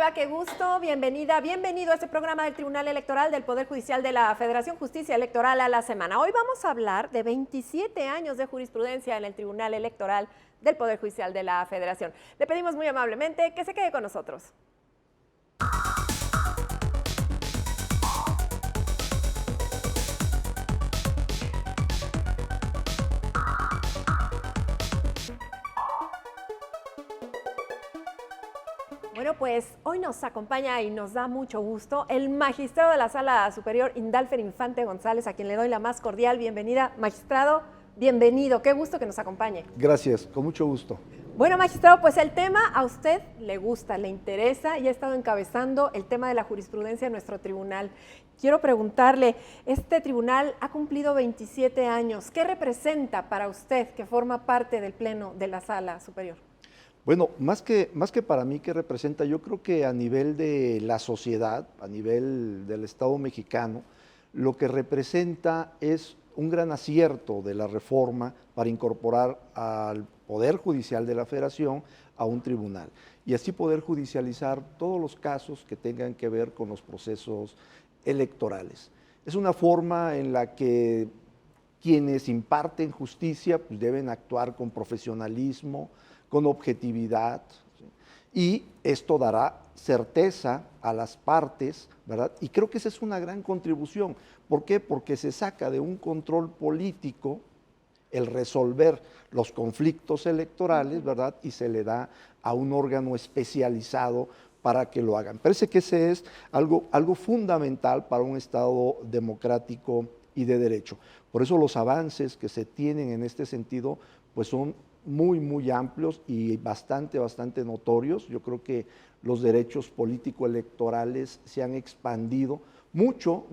Hola, qué gusto, bienvenida, bienvenido a este programa del Tribunal Electoral del Poder Judicial de la Federación, Justicia Electoral a la Semana. Hoy vamos a hablar de 27 años de jurisprudencia en el Tribunal Electoral del Poder Judicial de la Federación. Le pedimos muy amablemente que se quede con nosotros. Bueno, pues hoy nos acompaña y nos da mucho gusto el magistrado de la Sala Superior, Indalfer Infante González, a quien le doy la más cordial bienvenida. Magistrado, bienvenido, qué gusto que nos acompañe. Gracias, con mucho gusto. Bueno, magistrado, pues el tema a usted le gusta, le interesa y ha estado encabezando el tema de la jurisprudencia en nuestro tribunal. Quiero preguntarle, este tribunal ha cumplido 27 años. ¿Qué representa para usted que forma parte del Pleno de la Sala Superior? Bueno, más que para mí que representa, yo creo que a nivel de la sociedad, a nivel del Estado mexicano, lo que representa es un gran acierto de la reforma para incorporar al Poder Judicial de la Federación a un tribunal y así poder judicializar todos los casos que tengan que ver con los procesos electorales. Es una forma en la que quienes imparten justicia pues, deben actuar con profesionalismo, con objetividad, ¿sí? Y esto dará certeza a las partes, ¿verdad? Y creo que esa es una gran contribución. ¿Por qué? Porque se saca de un control político el resolver los conflictos electorales, ¿verdad? Y se le da a un órgano especializado para que lo hagan. Parece que ese es algo fundamental para un Estado democrático y de derecho. Por eso los avances que se tienen en este sentido, pues son muy amplios y bastante notorios. Yo creo que los derechos político-electorales se han expandido mucho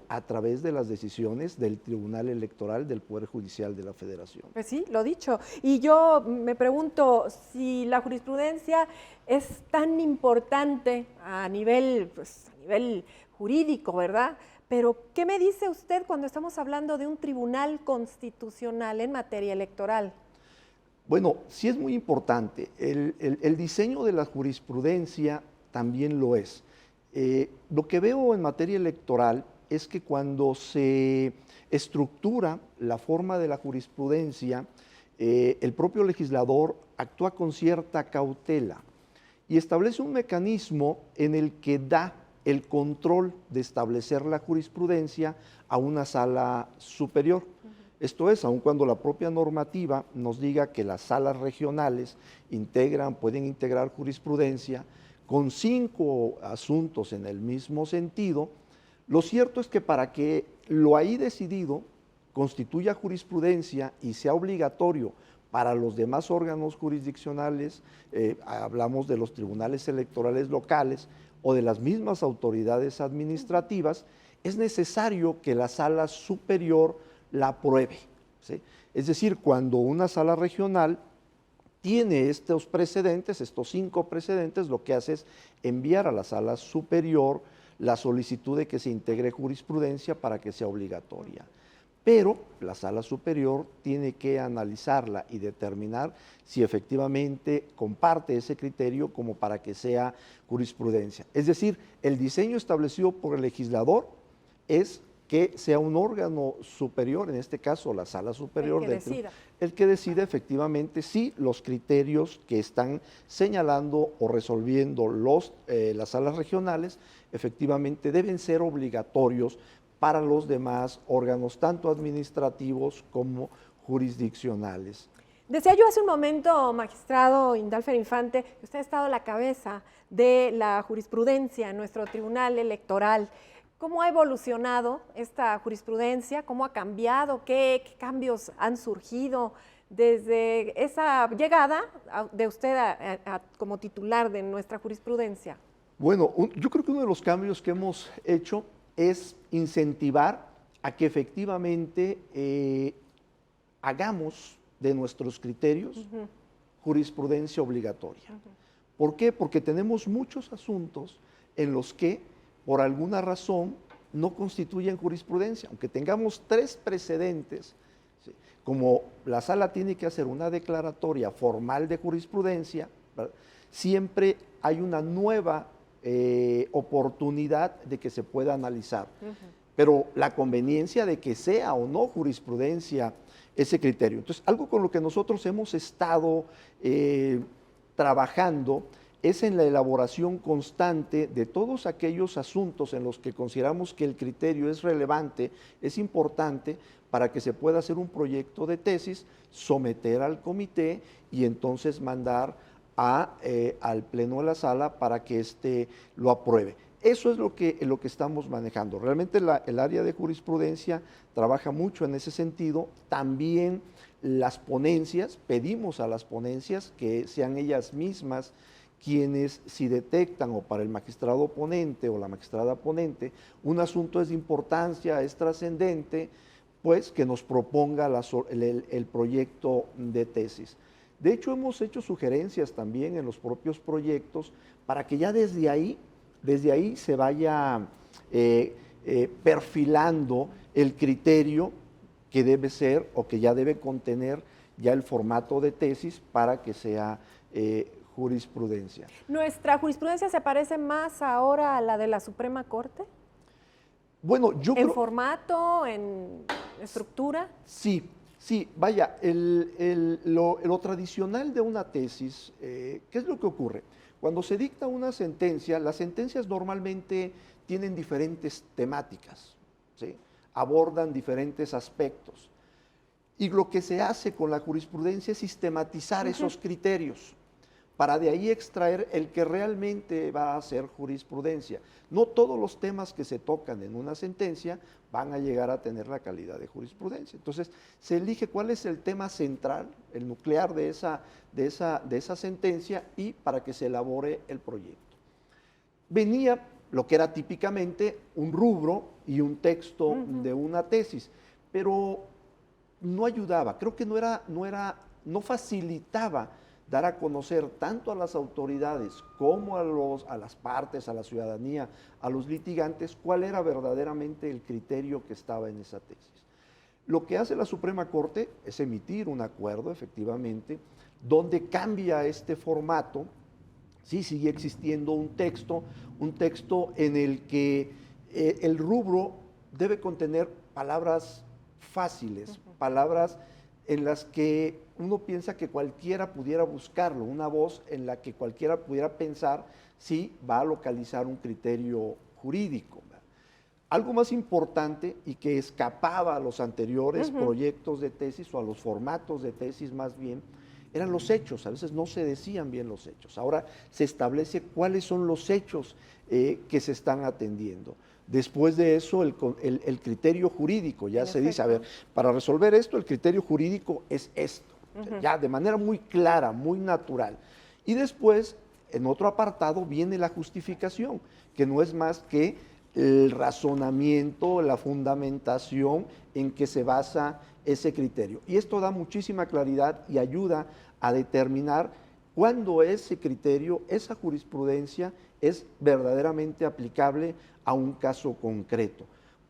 a través de las decisiones del Tribunal Electoral del Poder Judicial de la Federación. Pues sí, lo dicho. Y yo me pregunto si la jurisprudencia es tan importante a nivel jurídico, ¿verdad? Pero, ¿qué me dice usted cuando estamos hablando de un tribunal constitucional en materia electoral? Bueno, sí es muy importante. El diseño de la jurisprudencia también lo es. Lo que veo en materia electoral es que cuando se estructura la forma de la jurisprudencia, el propio legislador actúa con cierta cautela y establece un mecanismo en el que da el control de establecer la jurisprudencia a una sala superior. Esto es, aun cuando la propia normativa nos diga que las salas regionales pueden integrar jurisprudencia con 5 asuntos en el mismo sentido, lo cierto es que para que lo ahí decidido constituya jurisprudencia y sea obligatorio para los demás órganos jurisdiccionales, hablamos de los tribunales electorales locales o de las mismas autoridades administrativas, es necesario que la sala superior la apruebe, ¿sí? Es decir, cuando una sala regional tiene estos precedentes, estos 5 precedentes, lo que hace es enviar a la sala superior la solicitud de que se integre jurisprudencia para que sea obligatoria. Pero la sala superior tiene que analizarla y determinar si efectivamente comparte ese criterio como para que sea jurisprudencia. Es decir, el diseño establecido por el legislador es que sea un órgano superior, en este caso la sala superior, el que decida efectivamente si los criterios que están señalando o resolviendo las salas regionales efectivamente deben ser obligatorios para los demás órganos, tanto administrativos como jurisdiccionales. Decía yo hace un momento, magistrado Indalfer Infante, que usted ha estado a la cabeza de la jurisprudencia en nuestro Tribunal Electoral. ¿Cómo ha evolucionado esta jurisprudencia? ¿Cómo ha cambiado? ¿Qué cambios han surgido desde esa llegada de usted como titular de nuestra jurisprudencia? Bueno, yo creo que uno de los cambios que hemos hecho es incentivar a que efectivamente hagamos de nuestros criterios jurisprudencia obligatoria. ¿Por qué? Porque tenemos muchos asuntos en los que por alguna razón no constituyen jurisprudencia, aunque tengamos 3 precedentes, ¿sí? Como la sala tiene que hacer una declaratoria formal de jurisprudencia, ¿verdad? Siempre hay una nueva oportunidad de que se pueda analizar. Pero la conveniencia de que sea o no jurisprudencia ese criterio. Entonces, algo con lo que nosotros hemos estado trabajando es en la elaboración constante de todos aquellos asuntos en los que consideramos que el criterio es relevante, es importante, para que se pueda hacer un proyecto de tesis, someter al comité y entonces mandar al pleno de la sala para que éste lo apruebe. Eso es lo que estamos manejando. Realmente el área de jurisprudencia trabaja mucho en ese sentido. También las ponencias, pedimos a las ponencias que sean ellas mismas quienes, si detectan, o para el magistrado ponente o la magistrada ponente, un asunto es de importancia, es trascendente, pues que nos proponga el proyecto de tesis. De hecho, hemos hecho sugerencias también en los propios proyectos para que ya desde ahí se vaya perfilando el criterio que debe ser o que ya debe contener ya el formato de tesis para que sea jurisprudencia. ¿Nuestra jurisprudencia se parece más ahora a la de la Suprema Corte? Bueno, yo creo... ¿En formato, en estructura? Sí, vaya, lo tradicional de una tesis, ¿qué es lo que ocurre? Cuando se dicta una sentencia, las sentencias normalmente tienen diferentes temáticas, ¿sí? Abordan diferentes aspectos. Y lo que se hace con la jurisprudencia es sistematizar esos criterios para de ahí extraer el que realmente va a ser jurisprudencia. No todos los temas que se tocan en una sentencia van a llegar a tener la calidad de jurisprudencia. Entonces, se elige cuál es el tema central, el nuclear de esa sentencia y para que se elabore el proyecto. Venía lo que era típicamente un rubro y un texto de una tesis, pero no ayudaba, creo que no facilitaba dar a conocer tanto a las autoridades como a las partes, a la ciudadanía, a los litigantes, cuál era verdaderamente el criterio que estaba en esa tesis. Lo que hace la Suprema Corte es emitir un acuerdo, efectivamente, donde cambia este formato. Sí, sigue existiendo un texto en el que el rubro debe contener palabras fáciles, palabras en las que uno piensa que cualquiera pudiera buscarlo, una voz en la que cualquiera pudiera pensar si va a localizar un criterio jurídico. Algo más importante y que escapaba a los anteriores proyectos de tesis o a los formatos de tesis más bien, eran los hechos. A veces no se decían bien los hechos. Ahora se establece cuáles son los hechos que se están atendiendo. Después de eso, el criterio jurídico, ya se dice, a ver, para resolver esto, el criterio jurídico es esto, ya de manera muy clara, muy natural. Y después, en otro apartado, viene la justificación, que no es más que el razonamiento, la fundamentación en que se basa ese criterio. Y esto da muchísima claridad y ayuda a determinar cuándo ese criterio, esa jurisprudencia, es verdaderamente aplicable a un caso concreto.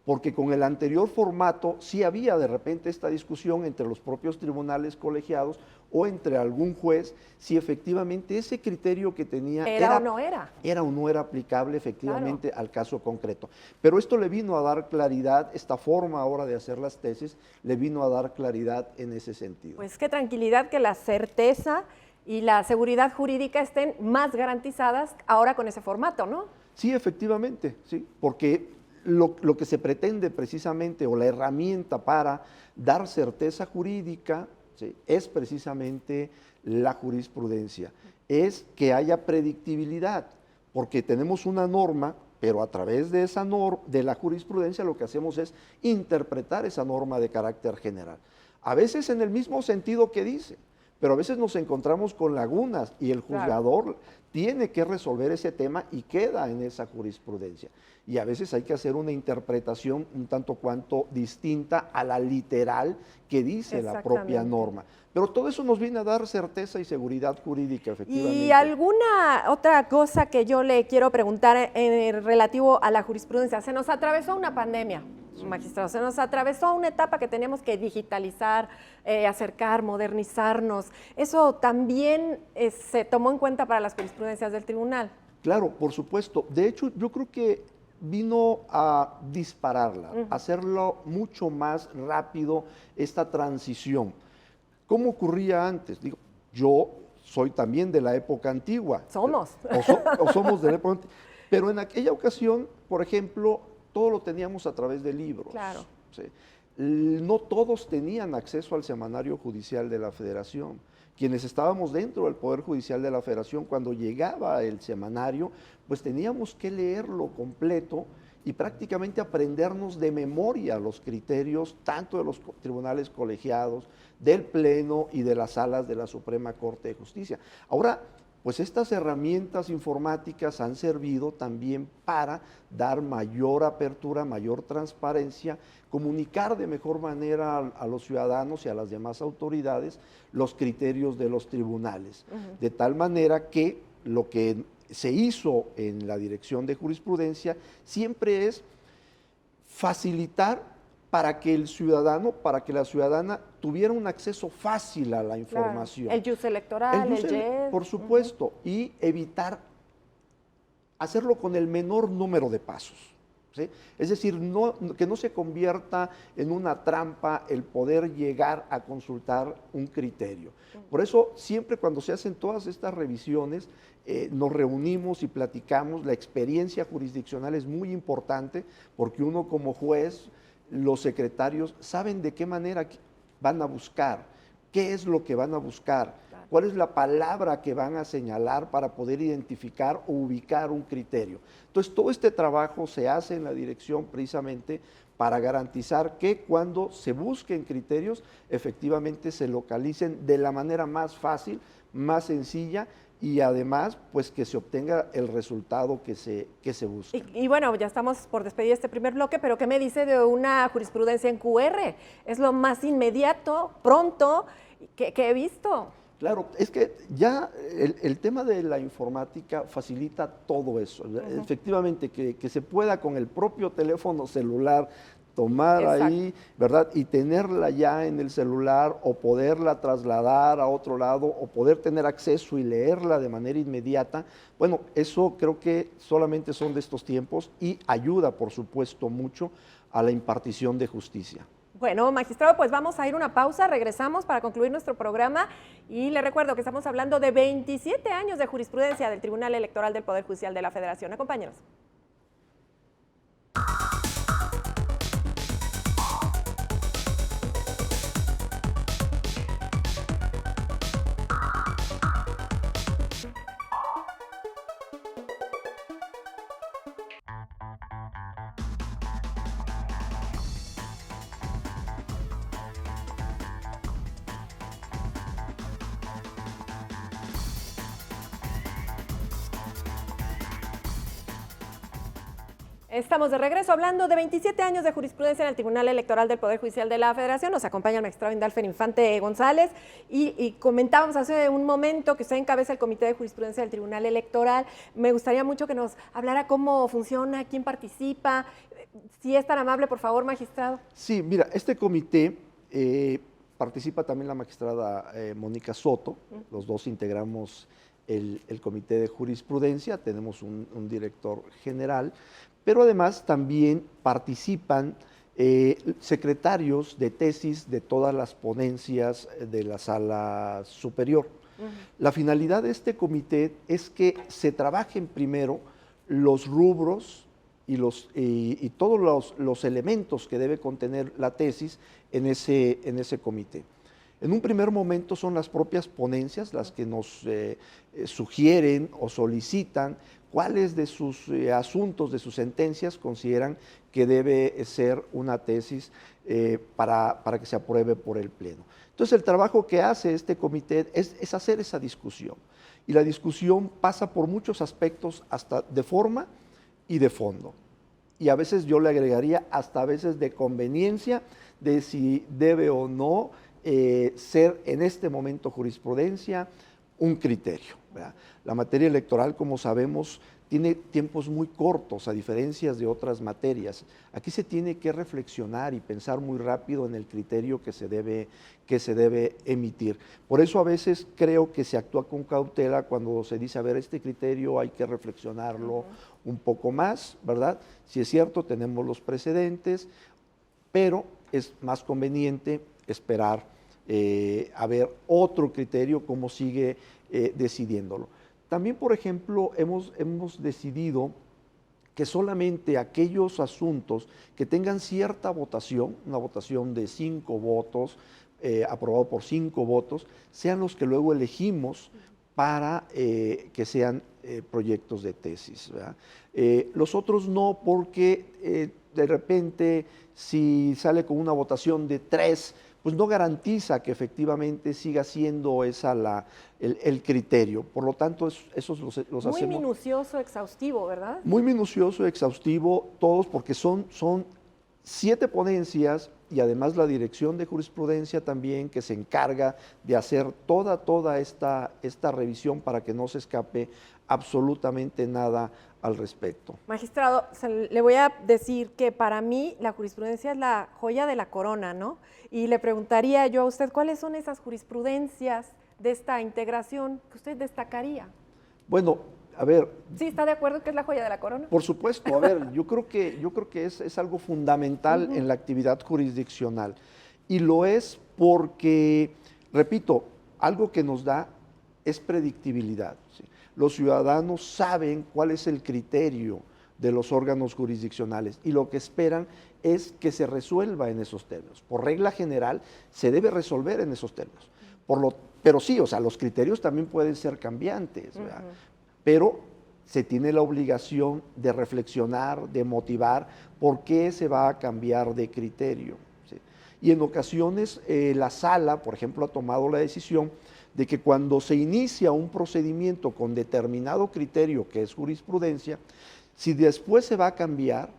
Porque con el anterior formato sí había de repente esta discusión entre los propios tribunales colegiados o entre algún juez si efectivamente ese criterio que tenía era o no era aplicable efectivamente al caso concreto. Pero esto le vino a dar claridad, esta forma ahora de hacer las tesis, le vino a dar claridad en ese sentido. Pues qué tranquilidad que la certeza y la seguridad jurídica estén más garantizadas ahora con ese formato, ¿no? Sí, efectivamente, sí, porque lo que se pretende precisamente, o la herramienta para dar certeza jurídica, ¿sí?, es precisamente la jurisprudencia, es que haya predictibilidad, porque tenemos una norma, pero a través de esa norma, de la jurisprudencia, lo que hacemos es interpretar esa norma de carácter general. A veces en el mismo sentido que dice, pero a veces nos encontramos con lagunas y el juzgador tiene que resolver ese tema y queda en esa jurisprudencia. Y a veces hay que hacer una interpretación un tanto cuanto distinta a la literal que dice la propia norma. Pero todo eso nos viene a dar certeza y seguridad jurídica, efectivamente. ¿Y alguna otra cosa que yo le quiero preguntar relativo a la jurisprudencia? Se nos atravesó una pandemia, magistrado, se nos atravesó una etapa que teníamos que digitalizar, acercar, modernizarnos. ¿Eso también se tomó en cuenta para las jurisprudencias del tribunal? Claro, por supuesto. De hecho, yo creo que vino a dispararla, a hacerlo mucho más rápido esta transición. ¿Cómo ocurría antes? Digo, yo soy también de la época antigua. Somos. O somos de la época antigua. Pero en aquella ocasión, por ejemplo, todo lo teníamos a través de libros. Claro. ¿Sí? No todos tenían acceso al semanario judicial de la Federación. Quienes estábamos dentro del Poder Judicial de la Federación, cuando llegaba el semanario, pues teníamos que leerlo completo y prácticamente aprendernos de memoria los criterios tanto de los tribunales colegiados, del Pleno y de las salas de la Suprema Corte de Justicia. Ahora, pues estas herramientas informáticas han servido también para dar mayor apertura, mayor transparencia, comunicar de mejor manera a los ciudadanos y a las demás autoridades los criterios de los tribunales. De tal manera que lo que se hizo en la Dirección de Jurisprudencia siempre es facilitar para que el ciudadano, para que la ciudadana tuviera un acceso fácil a la información. Claro. El JUS electoral, el JED. Por supuesto, y evitar hacerlo con el menor número de pasos. ¿Sí? Es decir, que no se convierta en una trampa el poder llegar a consultar un criterio. Por eso, siempre cuando se hacen todas estas revisiones, nos reunimos y platicamos. La experiencia jurisdiccional es muy importante porque uno como juez, los secretarios saben de qué manera van a buscar, qué es lo que van a buscar, cuál es la palabra que van a señalar para poder identificar o ubicar un criterio. Entonces, todo este trabajo se hace en la dirección precisamente para garantizar que cuando se busquen criterios, efectivamente se localicen de la manera más fácil, más sencilla, y además, pues que se obtenga el resultado que se busca. Y bueno, ya estamos por despedir este primer bloque, pero ¿qué me dice de una jurisprudencia en QR? Es lo más inmediato, pronto, que he visto. Claro, es que ya el tema de la informática facilita todo eso. Efectivamente, que se pueda con el propio teléfono celular tomar ahí, ¿verdad? Y tenerla ya en el celular o poderla trasladar a otro lado o poder tener acceso y leerla de manera inmediata. Bueno, eso creo que solamente son de estos tiempos y ayuda, por supuesto, mucho a la impartición de justicia. Bueno, magistrado, pues vamos a ir a una pausa, regresamos para concluir nuestro programa y le recuerdo que estamos hablando de 27 años de jurisprudencia del Tribunal Electoral del Poder Judicial de la Federación. Acompáñenos. Estamos de regreso hablando de 27 años de jurisprudencia en el Tribunal Electoral del Poder Judicial de la Federación. Nos acompaña el magistrado Indalfer Infante González y comentábamos hace un momento que usted encabeza el Comité de Jurisprudencia del Tribunal Electoral. Me gustaría mucho que nos hablara cómo funciona, quién participa. Si es tan amable, por favor, magistrado. Sí, mira, este comité participa también la magistrada Mónica Soto. Los dos integramos el Comité de Jurisprudencia, tenemos un director general, pero además también participan secretarios de tesis de todas las ponencias de la Sala Superior. La finalidad de este comité es que se trabajen primero los rubros y todos los elementos que debe contener la tesis en ese comité. En un primer momento son las propias ponencias las que nos sugieren o solicitan cuáles de sus asuntos, de sus sentencias consideran que debe ser una tesis para que se apruebe por el Pleno. Entonces el trabajo que hace este comité es hacer esa discusión. Y la discusión pasa por muchos aspectos, hasta de forma y de fondo. Y a veces yo le agregaría hasta a veces de conveniencia de si debe o no ser en este momento jurisprudencia un criterio, ¿verdad? La materia electoral, como sabemos, tiene tiempos muy cortos, a diferencia de otras materias. Aquí se tiene que reflexionar y pensar muy rápido en el criterio que se debe emitir. Por eso a veces creo que se actúa con cautela cuando se dice, a ver, este criterio hay que reflexionarlo un poco más, ¿verdad? Si es cierto, tenemos los precedentes, pero es más conveniente esperar a ver otro criterio, cómo sigue decidiéndolo. También, por ejemplo, hemos decidido que solamente aquellos asuntos que tengan cierta votación, una votación de 5 votos, aprobado por 5 votos, sean los que luego elegimos para que sean proyectos de tesis, ¿verdad? Los otros no, porque de repente si sale con una votación de 3, pues no garantiza que efectivamente siga siendo esa el criterio. Por lo tanto, esos los hacemos. Muy minucioso, exhaustivo, ¿verdad? Muy minucioso, exhaustivo, todos, porque son 7 ponencias y además la dirección de jurisprudencia también, que se encarga de hacer toda esta revisión para que no se escape absolutamente nada al respecto. Magistrado, le voy a decir que para mí la jurisprudencia es la joya de la corona, ¿no? Y le preguntaría yo a usted, ¿cuáles son esas jurisprudencias de esta integración que usted destacaría? Bueno, a ver. ¿Sí está de acuerdo que es la joya de la corona? Por supuesto, a ver, yo creo que es algo fundamental en la actividad jurisdiccional. Y lo es porque, repito, algo que nos da es predictibilidad, ¿sí? Los ciudadanos saben cuál es el criterio de los órganos jurisdiccionales y lo que esperan es que se resuelva en esos términos. Por regla general, se debe resolver en esos términos. Pero sí, o sea, los criterios también pueden ser cambiantes, ¿verdad? Pero se tiene la obligación de reflexionar, de motivar por qué se va a cambiar de criterio, ¿sí? Y en ocasiones la sala, por ejemplo, ha tomado la decisión de que cuando se inicia un procedimiento con determinado criterio, que es jurisprudencia, si después se va a cambiar,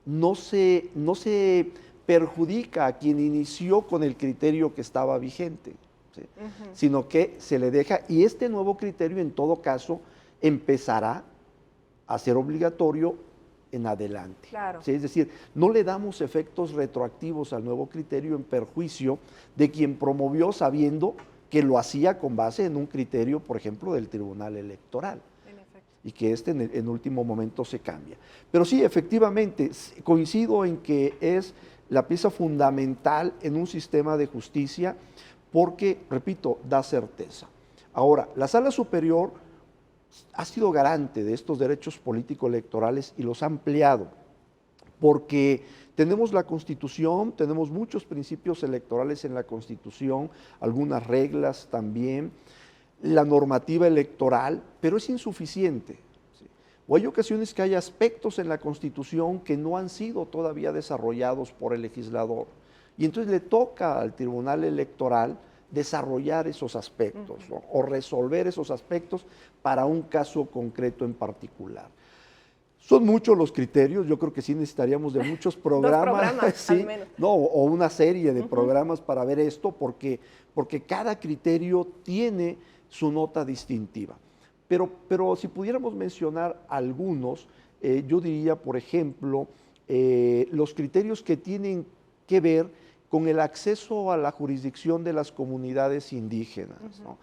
no se perjudica a quien inició con el criterio que estaba vigente, ¿sí? Sino que se le deja, y este nuevo criterio en todo caso empezará a ser obligatorio en adelante. Claro. ¿Sí? Es decir, no le damos efectos retroactivos al nuevo criterio en perjuicio de quien promovió sabiendo que lo hacía con base en un criterio, por ejemplo, del Tribunal Electoral. Y que en último momento se cambia. Pero sí, efectivamente, coincido en que es la pieza fundamental en un sistema de justicia porque, repito, da certeza. Ahora, la Sala Superior ha sido garante de estos derechos político-electorales y los ha ampliado, porque tenemos la Constitución, tenemos muchos principios electorales en la Constitución, algunas reglas también, la normativa electoral, pero es insuficiente, ¿sí? O hay ocasiones que hay aspectos en la Constitución que no han sido todavía desarrollados por el legislador, y entonces le toca al Tribunal Electoral desarrollar esos aspectos, ¿no? O resolver esos aspectos para un caso concreto en particular. Son muchos los criterios, yo creo que sí necesitaríamos de muchos programas, 2 programas sí, al menos. no, o una serie de programas para ver esto, porque cada criterio tiene su nota distintiva. Pero si pudiéramos mencionar algunos, yo diría, por ejemplo, los criterios que tienen que ver con el acceso a la jurisdicción de las comunidades indígenas, ¿no?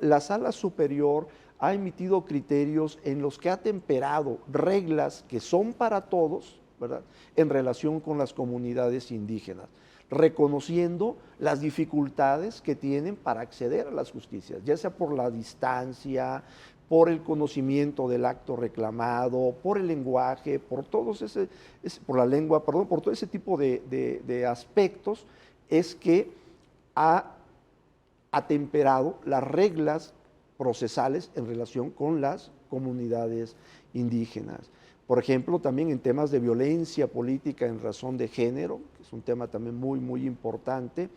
La Sala Superior ha emitido criterios en los que ha temperado reglas que son para todos, ¿verdad?, en relación con las comunidades indígenas, reconociendo las dificultades que tienen para acceder a las justicias, ya sea por la distancia, por el conocimiento del acto reclamado, por el lenguaje, por por la lengua, perdón, por todo ese tipo de aspectos, es que ha atemperado las reglas procesales en relación con las comunidades indígenas. Por ejemplo, también en temas de violencia política en razón de género, que es un tema también muy importante.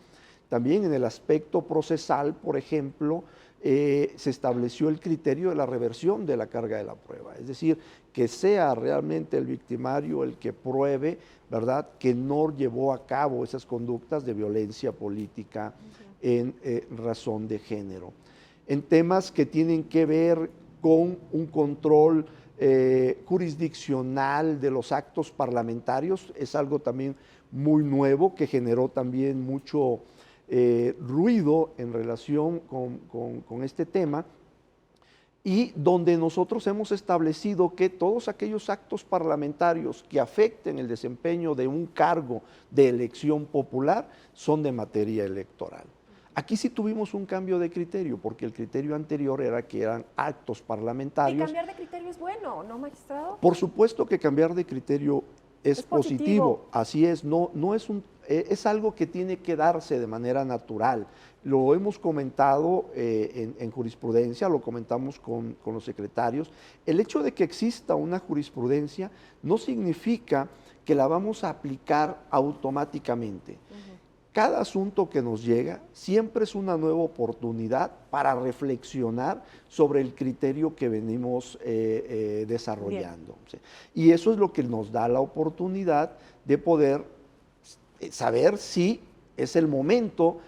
También en el aspecto procesal, por ejemplo, se estableció el criterio de la reversión de la carga de la prueba, es decir, que sea realmente el victimario el que pruebe, ¿verdad?, que no llevó a cabo esas conductas de violencia política en razón de género. En temas que tienen que ver con un control jurisdiccional de los actos parlamentarios, es algo también muy nuevo que generó también mucho ruido en relación con este tema, y donde nosotros hemos establecido que todos aquellos actos parlamentarios que afecten el desempeño de un cargo de elección popular son de materia electoral. Aquí sí tuvimos un cambio de criterio, porque el criterio anterior era que eran actos parlamentarios. Y cambiar de criterio es bueno, ¿no, magistrado? Por supuesto que cambiar de criterio es positivo, así es, no es algo que tiene que darse de manera natural. Lo hemos comentado en jurisprudencia, lo comentamos con los secretarios. El hecho de que exista una jurisprudencia no significa que la vamos a aplicar automáticamente. Cada asunto que nos llega siempre es una nueva oportunidad para reflexionar sobre el criterio que venimos desarrollando. ¿Sí? Y eso es lo que nos da la oportunidad de poder saber si es el momento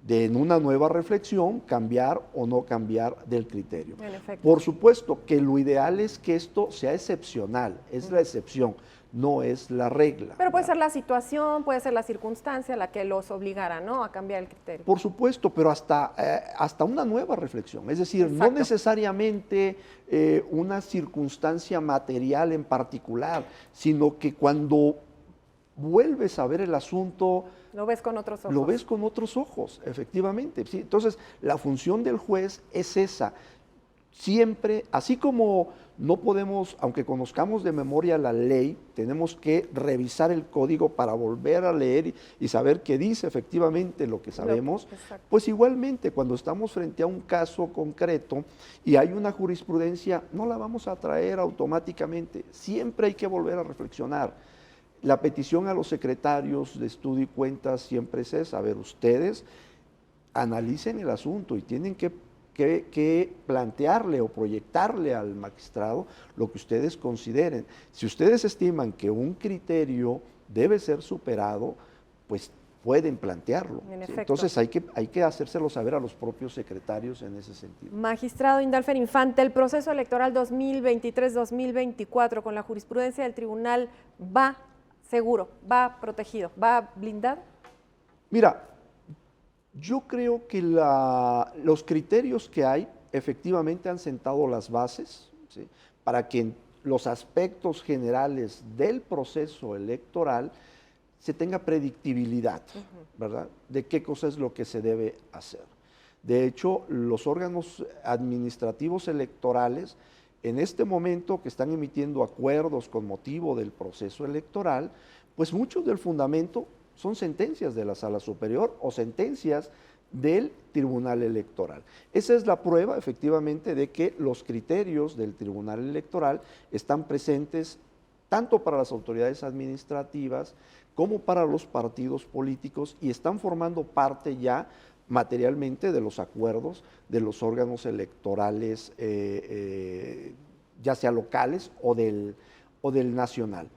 de en una nueva reflexión cambiar o no cambiar del criterio. Por supuesto que lo ideal es que esto sea excepcional, es la excepción, no es la regla. Pero puede ser la situación, puede ser la circunstancia la que los obligara, ¿no?, a cambiar el criterio. Por supuesto, pero hasta una nueva reflexión, es decir, no necesariamente una circunstancia material en particular, sino que cuando vuelves a ver el asunto, lo ves con otros ojos. Lo ves con otros ojos, efectivamente. ¿Sí? Entonces, la función del juez es esa. Siempre, así como no podemos, aunque conozcamos de memoria la ley, tenemos que revisar el código para volver a leer y saber qué dice efectivamente lo que sabemos, pues igualmente cuando estamos frente a un caso concreto y hay una jurisprudencia, no la vamos a traer automáticamente. Siempre hay que volver a reflexionar. La petición a los secretarios de estudio y cuentas siempre es esa. A ver, ustedes analicen el asunto y tienen que plantearle o proyectarle al magistrado lo que ustedes consideren. Si ustedes estiman que un criterio debe ser superado, pues pueden plantearlo. ¿Sí? Entonces hay que hacérselo saber a los propios secretarios en ese sentido. Magistrado Indalfer Infante, el proceso electoral 2023-2024 con la jurisprudencia del tribunal va seguro, va protegido, va blindado. Mira, yo creo que los criterios que hay efectivamente han sentado las bases, ¿sí?, para que en los aspectos generales del proceso electoral se tenga predictibilidad, ¿verdad?, de qué cosa es lo que se debe hacer. De hecho, los órganos administrativos electorales en este momento que están emitiendo acuerdos con motivo del proceso electoral, pues muchos del fundamento son sentencias de la Sala Superior o sentencias del Tribunal Electoral. Esa es la prueba, efectivamente, de que los criterios del Tribunal Electoral están presentes tanto para las autoridades administrativas como para los partidos políticos y están formando parte ya materialmente de los acuerdos de los órganos electorales, ya sea locales o del nacional.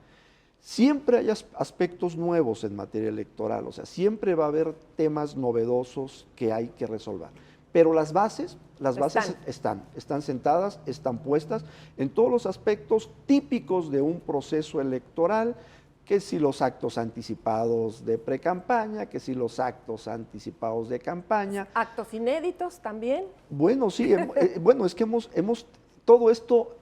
Siempre hay aspectos nuevos en materia electoral, o sea, siempre va a haber temas novedosos que hay que resolver. Pero las bases están sentadas, están puestas en todos los aspectos típicos de un proceso electoral, que si los actos anticipados de precampaña, que si los actos anticipados de campaña. ¿Actos inéditos también? Bueno, sí, bueno, es que todo esto,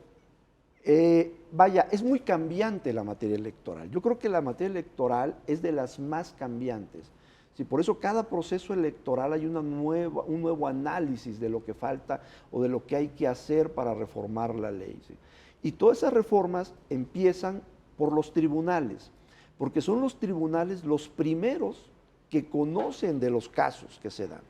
vaya, es muy cambiante la materia electoral. Yo creo que la materia electoral es de las más cambiantes. Sí, por eso cada proceso electoral hay un nuevo análisis de lo que falta o de lo que hay que hacer para reformar la ley. ¿Sí? Y todas esas reformas empiezan por los tribunales, porque son los tribunales los primeros que conocen de los casos que se dan.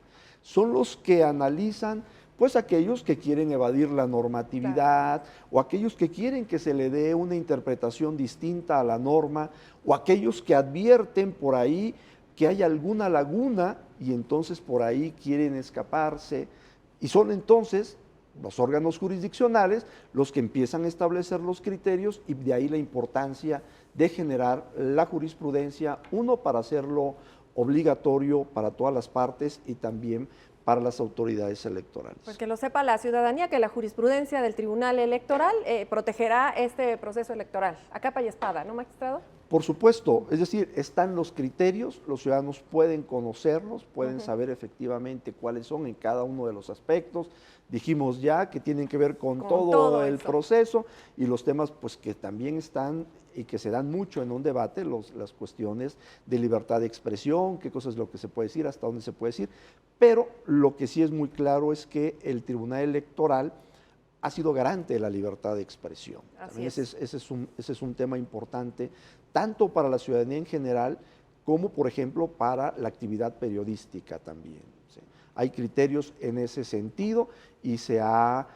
Son los que analizan, pues, aquellos que quieren evadir la normatividad, o aquellos que quieren que se le dé una interpretación distinta a la norma, o aquellos que advierten por ahí que hay alguna laguna y entonces por ahí quieren escaparse. Y son entonces los órganos jurisdiccionales los que empiezan a establecer los criterios, y de ahí la importancia de generar la jurisprudencia, uno, para hacerlo obligatorio para todas las partes y también para las autoridades electorales. Pues que lo sepa la ciudadanía, que la jurisprudencia del Tribunal Electoral protegerá este proceso electoral, a capa y espada, ¿no, magistrado? Por supuesto, es decir, están los criterios, los ciudadanos pueden conocerlos, pueden saber efectivamente cuáles son en cada uno de los aspectos. Dijimos ya que tienen que ver con todo el proceso y los temas pues que también están y que se dan mucho en un debate, las cuestiones de libertad de expresión, qué cosa es lo que se puede decir, hasta dónde se puede decir, pero lo que sí es muy claro es que el Tribunal Electoral ha sido garante de la libertad de expresión. Ese es un tema importante, tanto para la ciudadanía en general, como por ejemplo para la actividad periodística también. ¿Sí? Hay criterios en ese sentido y se ha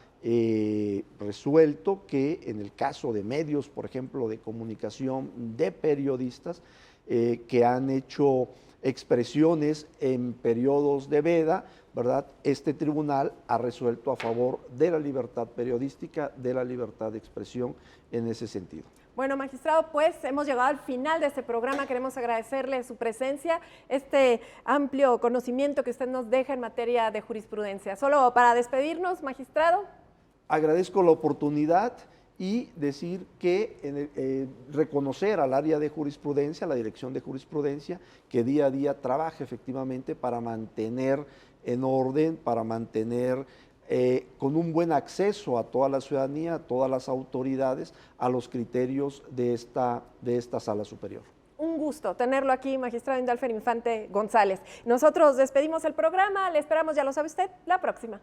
resuelto que en el caso de medios, por ejemplo, de comunicación, de periodistas que han hecho expresiones en periodos de veda, ¿verdad? Este tribunal ha resuelto a favor de la libertad periodística, de la libertad de expresión en ese sentido. Bueno, magistrado, pues hemos llegado al final de este programa. Queremos agradecerle su presencia, este amplio conocimiento que usted nos deja en materia de jurisprudencia. Solo para despedirnos, magistrado. Agradezco la oportunidad y decir que reconocer al área de jurisprudencia, a la dirección de jurisprudencia, que día a día trabaja efectivamente para mantener en orden, para mantener con un buen acceso a toda la ciudadanía, a todas las autoridades, a los criterios de esta sala superior. Un gusto tenerlo aquí, magistrado Indalfer Infante González. Nosotros despedimos el programa, le esperamos, ya lo sabe usted, la próxima.